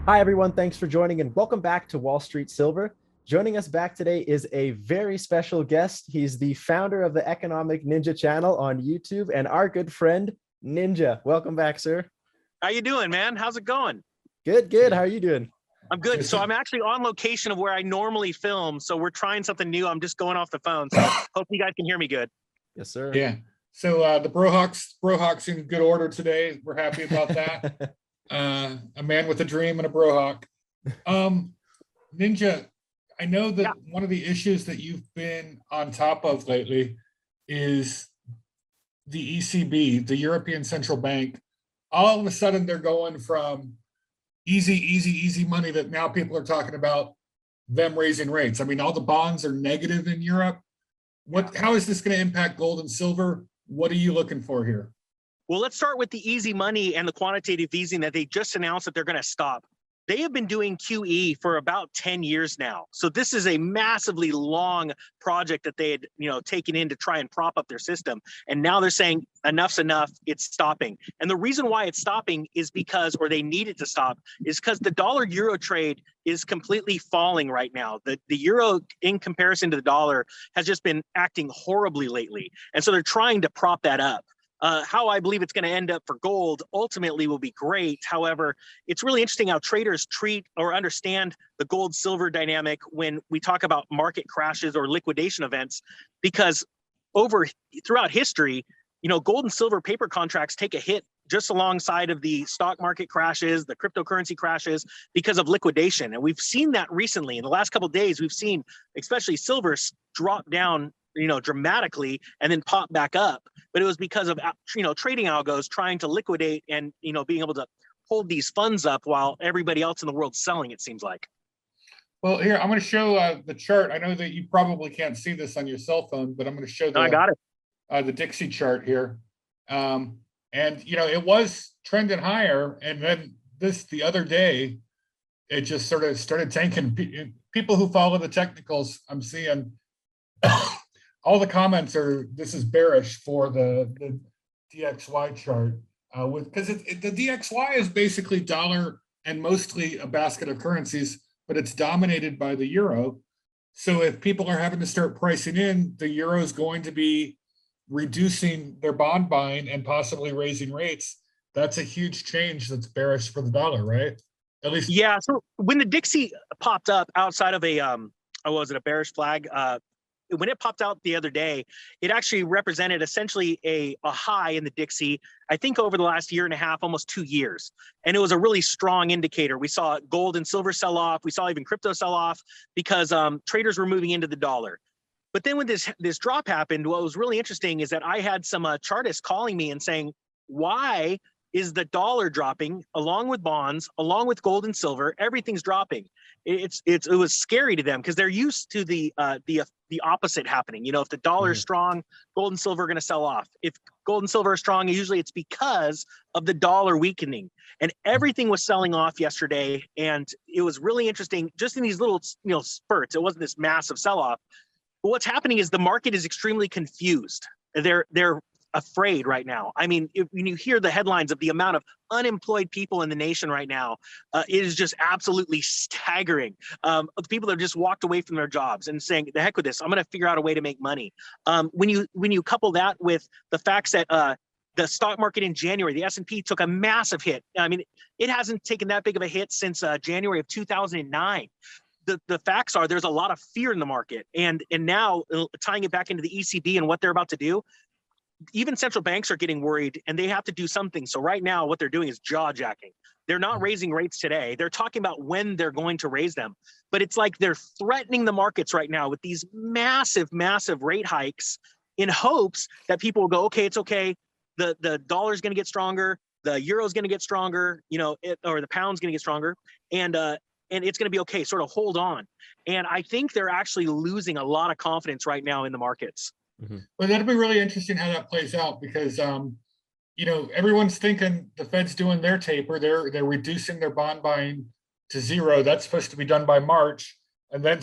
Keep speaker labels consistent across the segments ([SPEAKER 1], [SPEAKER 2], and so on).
[SPEAKER 1] Hi, everyone. Thanks for joining and welcome back to Wall Street Silver. Joining us back today is a very special guest. He's the founder of the Economic Ninja channel on YouTube and our good friend, Ninja. Welcome back, sir.
[SPEAKER 2] How you doing, man? How's it going?
[SPEAKER 1] Good, good. How are you doing?
[SPEAKER 2] I'm good. So I'm actually on location of where I normally film. So we're trying something new. I'm just going off the phone. So hope you guys can hear me good.
[SPEAKER 1] Yes, sir.
[SPEAKER 3] Yeah. So the Brohawk's in good order today. We're happy about that. A man with a dream and a Brohawk. Ninja, I know that one of the issues that you've been on top of lately is the ECB, the European Central Bank. All of a sudden, they're going from easy money that now people are talking about them raising rates. I mean, all the bonds are negative in Europe. How is this going to impact gold and silver? What are you looking for here?
[SPEAKER 2] Well, let's start with the easy money and the quantitative easing that they just announced that they're going to stop. They have been doing QE for about 10 years now. So this is a massively long project that they had, taken in to try and prop up their system. And now they're saying enough's enough, it's stopping. And the reason why it's stopping is because, or they need it to stop, is because the dollar euro trade is completely falling right now. The euro in comparison to the dollar has just been acting horribly lately. And so they're trying to prop that up. How I believe it's going to end up for gold ultimately will be great. However, it's really interesting how traders treat or understand the gold silver dynamic when we talk about market crashes or liquidation events, because throughout history, gold and silver paper contracts take a hit just alongside of the stock market crashes, the cryptocurrency crashes, because of liquidation. And we've seen that recently. In the last couple of days, we've seen especially silver drop down dramatically and then pop back up. But it was because of, trading algos trying to liquidate and, being able to hold these funds up while everybody else in the world's selling, it seems like.
[SPEAKER 3] Well, here, I'm going to show the chart. I know that you probably can't see this on your cell phone, but I'm going to show
[SPEAKER 2] I got it.
[SPEAKER 3] The Dixie chart here. And, it was trending higher. And then the other day, it just sort of started tanking. People who follow the technicals, I'm seeing all the comments this is bearish for the DXY chart, because the DXY is basically dollar and mostly a basket of currencies, but it's dominated by the euro. So if people are having to start pricing in, the euro is going to be reducing their bond buying and possibly raising rates. That's a huge change that's bearish for the dollar, right? At least.
[SPEAKER 2] Yeah. So when the Dixie popped up outside of a bearish flag? When it popped out the other day, it actually represented essentially a high in the Dixie, I think over the last year and a half, almost 2 years. And it was a really strong indicator. We saw gold and silver sell off. We saw even crypto sell off because traders were moving into the dollar. But then when this drop happened, what was really interesting is that I had some chartists calling me and saying, why is the dollar dropping along with bonds, along with gold and silver? Everything's dropping. It was scary to them because they're used to the opposite happening. If the dollar is strong, gold and silver are going to sell off. If gold and silver are strong, usually it's because of the dollar weakening. And everything was selling off yesterday, and it was really interesting. Just in these little spurts, it wasn't this massive sell-off. But what's happening is the market is extremely confused. They're afraid right now. I mean, when you hear the headlines of the amount of unemployed people in the nation right now, it is just absolutely staggering. The people that have just walked away from their jobs and saying, the heck with this, I'm going to figure out a way to make money. When you couple that with the facts that the stock market in January, the S&P took a massive hit. I mean, it hasn't taken that big of a hit since January of 2009. The facts are there's a lot of fear in the market. And now tying it back into the ECB and what they're about to do, even central banks are getting worried and they have to do something. So right now what they're doing is jaw jacking. They're not raising rates today. They're talking about when they're going to raise them, but it's like they're threatening the markets right now with these massive rate hikes in hopes that people will go, okay, it's okay. The dollar's going to get stronger. The euro's going to get stronger, or the pound's going to get stronger. And it's going to be okay. Sort of hold on. And I think they're actually losing a lot of confidence right now in the markets.
[SPEAKER 3] Well, that'll be really interesting how that plays out because, everyone's thinking the Fed's doing their taper. They're reducing their bond buying to zero. That's supposed to be done by March, and then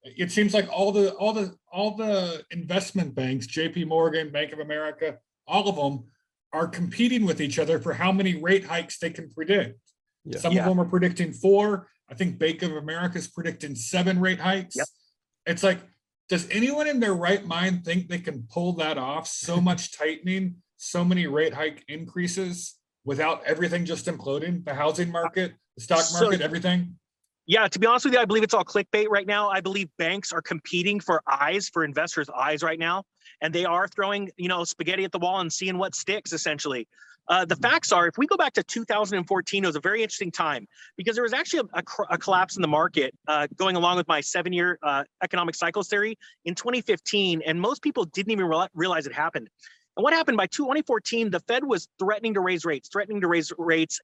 [SPEAKER 3] it seems like all the investment banks, J.P. Morgan, Bank of America, all of them are competing with each other for how many rate hikes they can predict.
[SPEAKER 1] Yeah.
[SPEAKER 3] Some of them are predicting 4. I think Bank of America is predicting 7 rate hikes.
[SPEAKER 2] Yep.
[SPEAKER 3] It's like, does anyone in their right mind think they can pull that off? So much tightening, so many rate hike increases without everything just imploding, the housing market, the stock market, everything.
[SPEAKER 2] Yeah, to be honest with you, I believe it's all clickbait right now. I believe banks are competing for investors' eyes right now. And they are throwing, spaghetti at the wall and seeing what sticks, essentially. The facts are, if we go back to 2014, it was a very interesting time because there was actually a collapse in the market going along with my 7-year economic cycles theory in 2015. And most people didn't even realize it happened. And what happened by 2014, the Fed was threatening to raise rates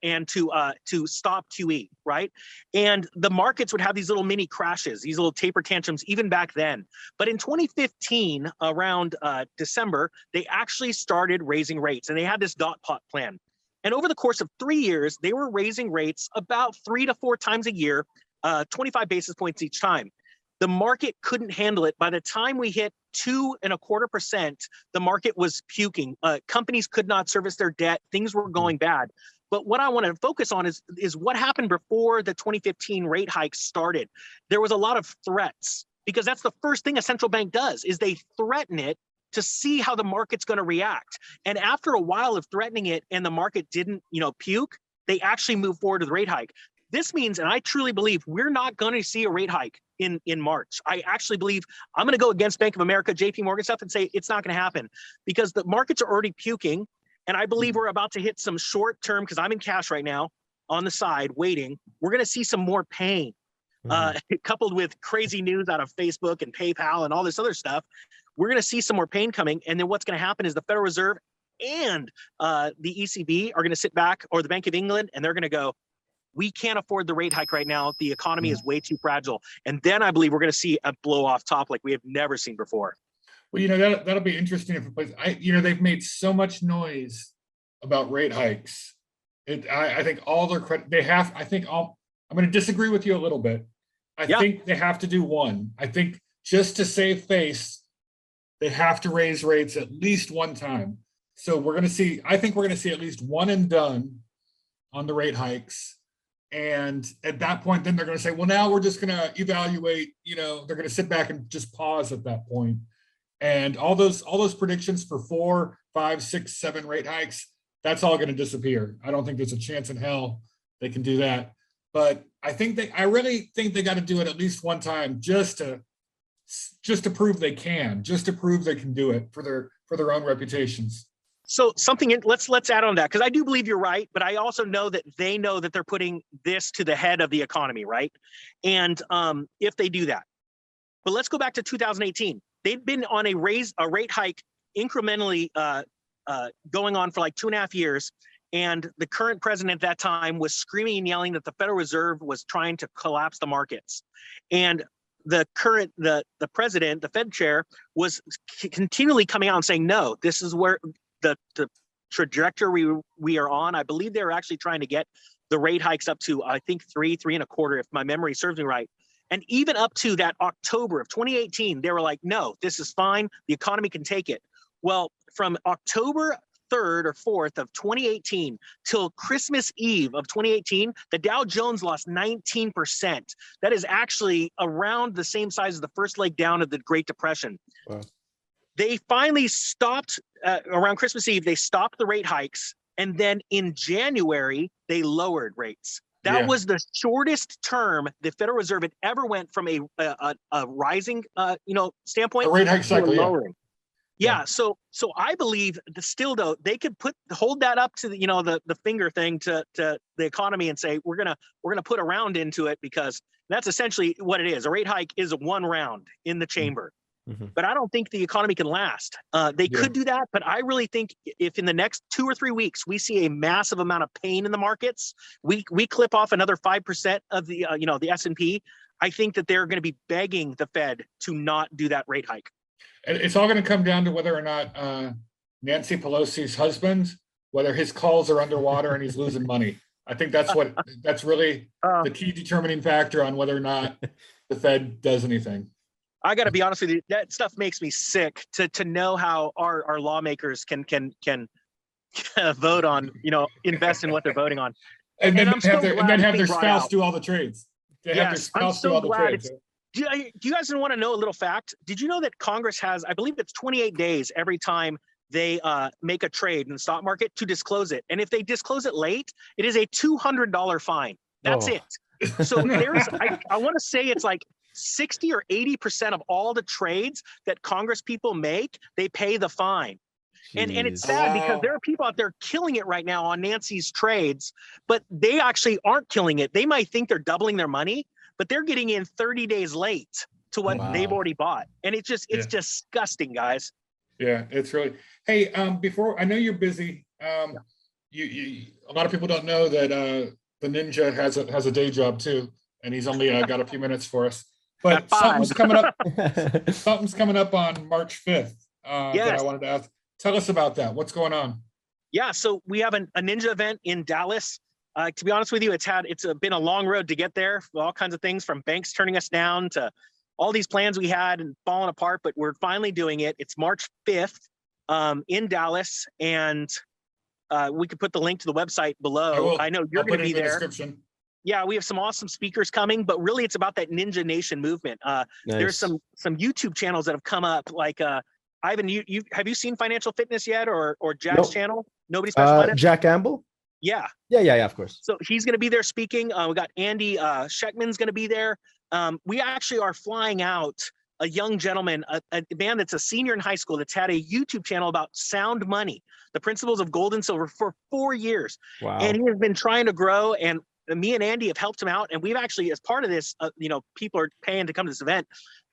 [SPEAKER 2] and to stop QE, right? And the markets would have these little mini crashes, these little taper tantrums, even back then. But in 2015, around December, they actually started raising rates, and they had this dot plot plan. And over the course of 3 years, they were raising rates about 3 to 4 times a year, 25 basis points each time. The market couldn't handle it. By the time we hit 2.25%, the market was puking. Companies could not service their debt. Things were going bad. But what I want to focus on is what happened before the 2015 rate hikes started. There was a lot of threats because that's the first thing a central bank does is they threaten it to see how the market's going to react. And after a while of threatening it and the market didn't, puke, they actually move forward with the rate hike. This means, and I truly believe, we're not going to see a rate hike in March. I actually believe I'm going to go against Bank of America, JP Morgan stuff and say it's not going to happen because the markets are already puking. And I believe we're about to hit some short term, because I'm in cash right now on the side waiting. We're going to see some more pain coupled with crazy news out of Facebook and PayPal and all this other stuff. We're going to see some more pain coming. And then what's going to happen is the Federal Reserve and the ECB are going to sit back, or the Bank of England, and they're going to go, we can't afford the rate hike right now. The economy is way too fragile. And then I believe we're going to see a blow off top like we have never seen before.
[SPEAKER 3] Well, that'll be interesting if it plays. They've made so much noise about rate hikes. I think all their credit, I'm going to disagree with you a little bit. I think they have to do one. I think just to save face, they have to raise rates at least one time. So I think we're going to see at least one and done on the rate hikes. And at that point, then they're going to say, well, now we're just going to evaluate, they're going to sit back and just pause at that point. And all those predictions for 4, 5, 6, 7 rate hikes, that's all going to disappear. I don't think there's a chance in hell they can do that. But I really think they got to do it at least one time just to prove they can, just to prove they can do it for their own reputations.
[SPEAKER 2] So let's add on that, because I do believe you're right, but I also know that they know that they're putting this to the head of the economy, right? And if they do that, but let's go back to 2018. They'd been on a rate hike incrementally going on for like 2.5 years, and the current president at that time was screaming and yelling that the Federal Reserve was trying to collapse the markets, and the president, the Fed chair, was continually coming out and saying, no, this is where the trajectory we are on. I believe they were actually trying to get the rate hikes up to, I think, 3.25, if my memory serves me right. And even up to that October of 2018, they were like, no, this is fine. The economy can take it. Well, from October 3rd or 4th of 2018 till Christmas Eve of 2018, the Dow Jones lost 19%. That is actually around the same size as the first leg down of the Great Depression. Wow. They finally stopped around Christmas Eve. They stopped the rate hikes. And then in January, they lowered rates. That was the shortest term the Federal Reserve had ever went from a rising, standpoint.
[SPEAKER 3] A rate hike cycle,
[SPEAKER 2] lowering. Yeah. So I believe still though, they could hold that up to the finger thing to the economy and say, we're gonna put a round into it, because that's essentially what it is. A rate hike is one round in the chamber. Mm-hmm. But I don't think the economy can last. They could do that, but I really think if in the next 2 or 3 weeks we see a massive amount of pain in the markets, we clip off another 5% of the the S&P. I think that they're going to be begging the Fed to not do that rate hike.
[SPEAKER 3] And it's all going to come down to whether or not Nancy Pelosi's husband, whether his calls are underwater and he's losing money. I think that's really the key determining factor on whether or not the Fed does anything.
[SPEAKER 2] I got to be honest with you, that stuff makes me sick to know how our lawmakers can vote on, invest in what they're voting on.
[SPEAKER 3] And then
[SPEAKER 2] I'm so
[SPEAKER 3] and
[SPEAKER 2] glad
[SPEAKER 3] then
[SPEAKER 2] it's
[SPEAKER 3] have
[SPEAKER 2] being
[SPEAKER 3] their
[SPEAKER 2] brought
[SPEAKER 3] spouse
[SPEAKER 2] out.
[SPEAKER 3] do all the trades. They have their
[SPEAKER 2] Yes, I'm
[SPEAKER 3] spouse do
[SPEAKER 2] so
[SPEAKER 3] all the
[SPEAKER 2] glad
[SPEAKER 3] trades.
[SPEAKER 2] it's. Do you guys want to know a little fact? Did you know that Congress has, I believe it's 28 days every time they make a trade in the stock market to disclose it. And if they disclose it late, it is a $200 fine. That's
[SPEAKER 1] Oh.
[SPEAKER 2] it. So there's, I want to say it's like 60 or 80% of all the trades that Congress people make, they pay the fine. And it's
[SPEAKER 1] Jeez.
[SPEAKER 2] sad because
[SPEAKER 3] Wow.
[SPEAKER 2] there are people out there killing it right now on Nancy's trades, but they actually aren't killing it. They might think they're doubling their money, but they're getting in 30 days late to what they've
[SPEAKER 1] Wow.
[SPEAKER 2] already bought. And it's disgusting, guys.
[SPEAKER 3] Yeah, it's really. Hey, before I know you're busy. You a lot of people don't know that the Ninja has a day job too, and he's only got a few minutes for us. But something's coming up. Something's coming up on March 5th that I wanted to ask. Tell us about that. What's going on?
[SPEAKER 2] Yeah, so we have a Ninja event in Dallas. To be honest with you, it's been a long road to get there. All kinds of things, from banks turning us down to all these plans we had and falling apart, but we're finally doing it. It's March 5th in Dallas, and we could put the link to the website below. I know you're going to be there.
[SPEAKER 3] Description.
[SPEAKER 2] Yeah, we have some awesome speakers coming, but really it's about that Ninja Nation movement.
[SPEAKER 1] Nice.
[SPEAKER 2] There's some YouTube channels that have come up, like Ivan, have you seen Financial Fitness yet, or Jack's channel? Nobody specified it?
[SPEAKER 1] Jack Gamble?
[SPEAKER 2] Yeah.
[SPEAKER 1] Yeah, of course.
[SPEAKER 2] So he's going to be there speaking. We got Andy Scheckman's going to be there. We actually are flying out a young gentleman, a man that's a senior in high school that's had a YouTube channel about sound money, the principles of gold and silver, for 4 years.
[SPEAKER 1] Wow.
[SPEAKER 2] And he has been trying to grow, and me and Andy have helped him out. And we've actually, as part of this, people are paying to come to this event.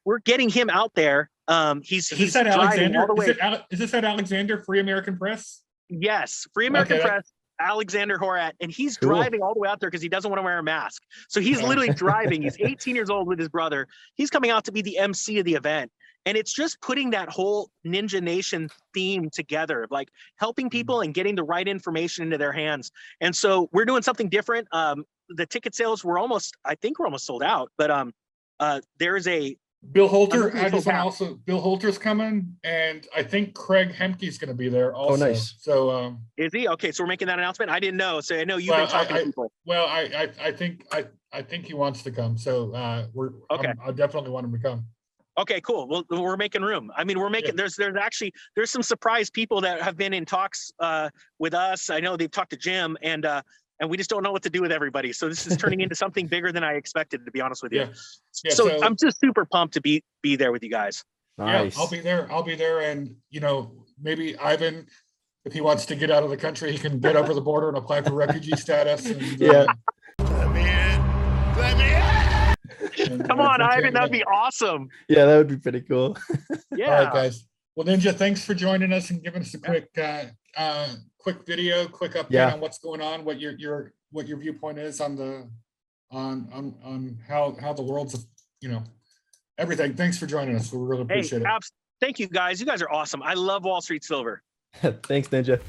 [SPEAKER 2] We're getting him out there. He's driving all the way.
[SPEAKER 3] Is this at Alexander Free American Press?
[SPEAKER 2] Yes, Free American Press. Alexander Horat, and he's driving all the way out there because he doesn't want to wear a mask. So he's literally driving. He's 18 years old with his brother. He's coming out to be the MC of the event. And it's just putting that whole Ninja Nation theme together, like helping people and getting the right information into their hands. And so we're doing something different. The ticket sales I think we're almost sold out, but there is a
[SPEAKER 3] Bill Holter. Bill Holter's coming, and I think Craig Hemke's going to be there also.
[SPEAKER 1] Oh, nice.
[SPEAKER 3] So
[SPEAKER 2] is he? Okay, so we're making that announcement. I didn't know. So I know you've been talking to people.
[SPEAKER 3] Well, I think he wants to come. So I definitely want him to come.
[SPEAKER 2] Okay, cool. Well, we're making room. I mean, we're making. There's some surprise people that have been in talks with us. I know they've talked to Jim, and we just don't know what to do with everybody. So this is turning into something bigger than I expected, to be honest with you.
[SPEAKER 3] Yeah,
[SPEAKER 2] so I'm just super pumped to be there with you guys.
[SPEAKER 1] Nice.
[SPEAKER 3] Yeah, I'll be there. And, maybe Ivan, if he wants to get out of the country, he can get over the border and apply for refugee status. And,
[SPEAKER 2] Let me in. Come on, Ivan. That'd be awesome.
[SPEAKER 1] Yeah, that would be pretty cool.
[SPEAKER 2] Yeah.
[SPEAKER 3] All right, guys. Well, Ninja, thanks for joining us and giving us a quick video, quick update on what's going on, what your viewpoint is on the how the world's everything. Thanks for joining us. We really appreciate it.
[SPEAKER 2] Thank you, guys. You guys are awesome. I love Wall Street Silver.
[SPEAKER 1] Thanks, Ninja.